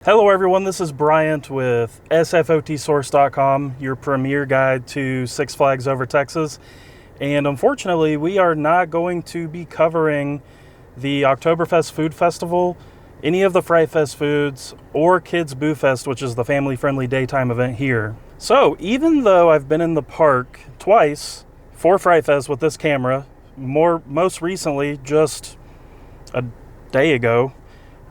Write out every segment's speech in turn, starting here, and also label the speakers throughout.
Speaker 1: Hello everyone, this is Bryant with sfotsource.com, your premier guide to Six Flags Over Texas. And unfortunately, we are not going to be covering the Oktoberfest Food Festival, any of the Fright Fest foods, or Kids Boo Fest, which is the family-friendly daytime event here. So even though I've been in the park twice for Fright Fest with this camera, most recently just a day ago,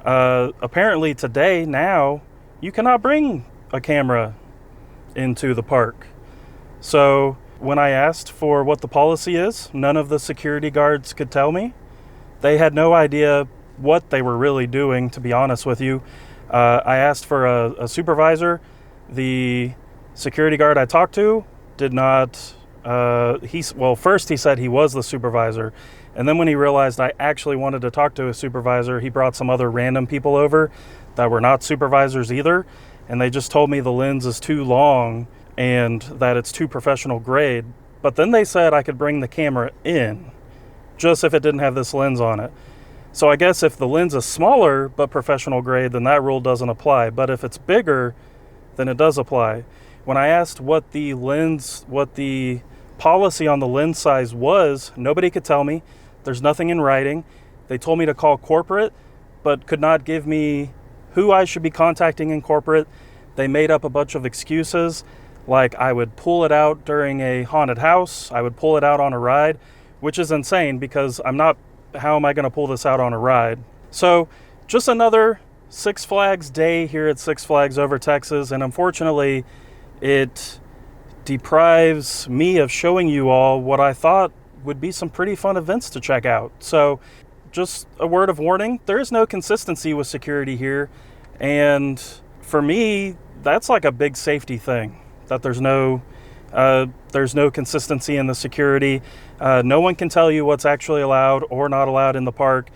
Speaker 1: apparently today, now, you cannot bring a camera into the park. So when I asked for what the policy is, none of the security guards could tell me. They had no idea what they were really doing, to be honest with you. I asked for a supervisor. The security guard I talked to did not, first he said he was the supervisor. And then when he realized I actually wanted to talk to a supervisor, he brought some other random people over that were not supervisors either. And they just told me the lens is too long and that it's too professional grade. But then they said I could bring the camera in, just if it didn't have this lens on it. So I guess if the lens is smaller but professional grade, then that rule doesn't apply. But if it's bigger, then it does apply. When I asked what the policy on the lens size was, nobody could tell me. There's nothing in writing. They told me to call corporate, but could not give me who I should be contacting in corporate. They made up a bunch of excuses, like I would pull it out during a haunted house, I would pull it out on a ride, which is insane because how am I going to pull this out on a ride? So just another Six Flags day here at Six Flags Over Texas, and unfortunately it deprives me of showing you all what I thought would be some pretty fun events to check out. So just a word of warning, there is no consistency with security here, and for me that's like a big safety thing, that there's no consistency in the security. No one can tell you what's actually allowed or not allowed in the park.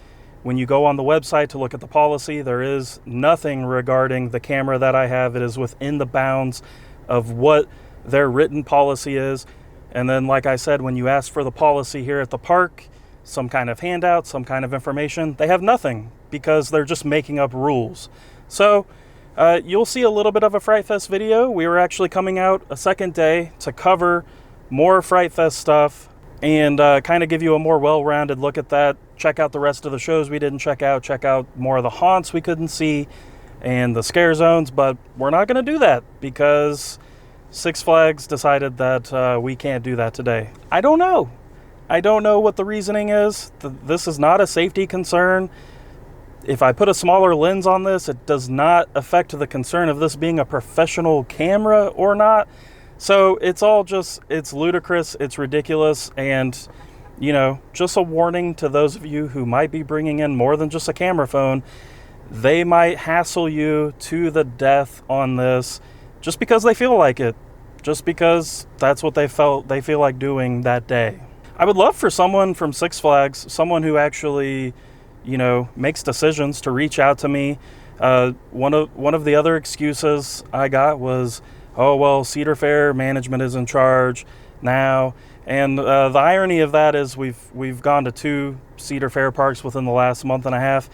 Speaker 1: When you go on the website to look at the policy, there is nothing regarding the camera that I have. It is within the bounds of what their written policy is. And then, like I said, when you ask for the policy here at the park, some kind of handout, some kind of information, they have nothing because they're just making up rules. So you'll see a little bit of a Fright Fest video. We were actually coming out a second day to cover more Fright Fest stuff and kind of give you a more well-rounded look at that. Check out the rest of the shows we didn't check out more of the haunts we couldn't see and the scare zones, but we're not going to do that because Six Flags decided that we can't do that today. I don't know what the reasoning is. This is not a safety concern. If I put a smaller lens on this, it does not affect the concern of this being a professional camera or not. So it's ludicrous, it's ridiculous, and just a warning to those of you who might be bringing in more than just a camera phone. They might hassle you to the death on this just because they feel like it, just because that's what they feel like doing that day. I would love for someone from Six Flags, someone who actually, makes decisions, to reach out to me. One of the other excuses I got was, oh, well, Cedar Fair management is in charge now. And the irony of that is we've gone to 2 Cedar Fair parks within the last month and a half.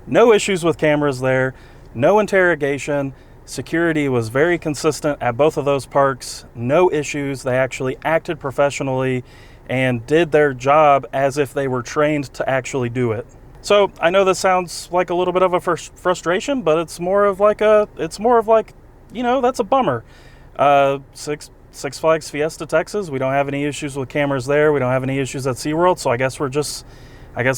Speaker 1: No issues with cameras there, no interrogation. Security was very consistent at both of those parks. No issues. They actually acted professionally and did their job as if they were trained to actually do it. So I know this sounds like a little bit of a frustration, but it's more of like that's a bummer. Six Flags Fiesta Texas, we don't have any issues with cameras there. We don't have any issues at SeaWorld. So I guess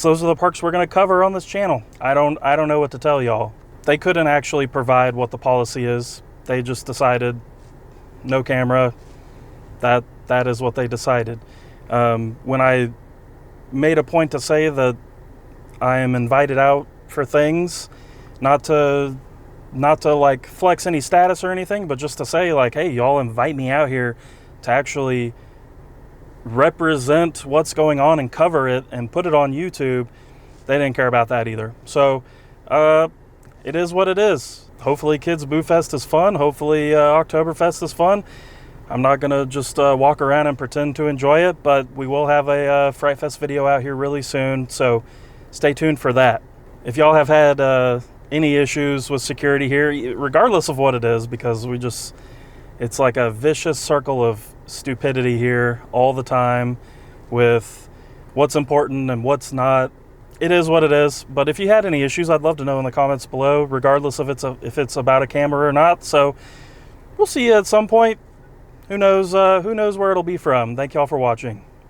Speaker 1: those are the parks we're going to cover on this channel. I don't know what to tell y'all. They couldn't actually provide what the policy is. They just decided no camera. That is what they decided. When I made a point to say that I am invited out for things, not to like flex any status or anything, but just to say like, hey, y'all invite me out here to actually represent what's going on and cover it and put it on YouTube. They didn't care about that either. So it is what it is. Hopefully Kids Boo Fest is fun. Hopefully Oktoberfest is fun. I'm not going to just walk around and pretend to enjoy it, but we will have a Fright Fest video out here really soon, so stay tuned for that. If y'all have had any issues with security here, regardless of what it is, because it's like a vicious circle of stupidity here all the time with what's important and what's not. It is what it is. But if you had any issues, I'd love to know in the comments below, regardless of if it's about a camera or not. So we'll see you at some point. Who knows where it'll be from. Thank y'all for watching.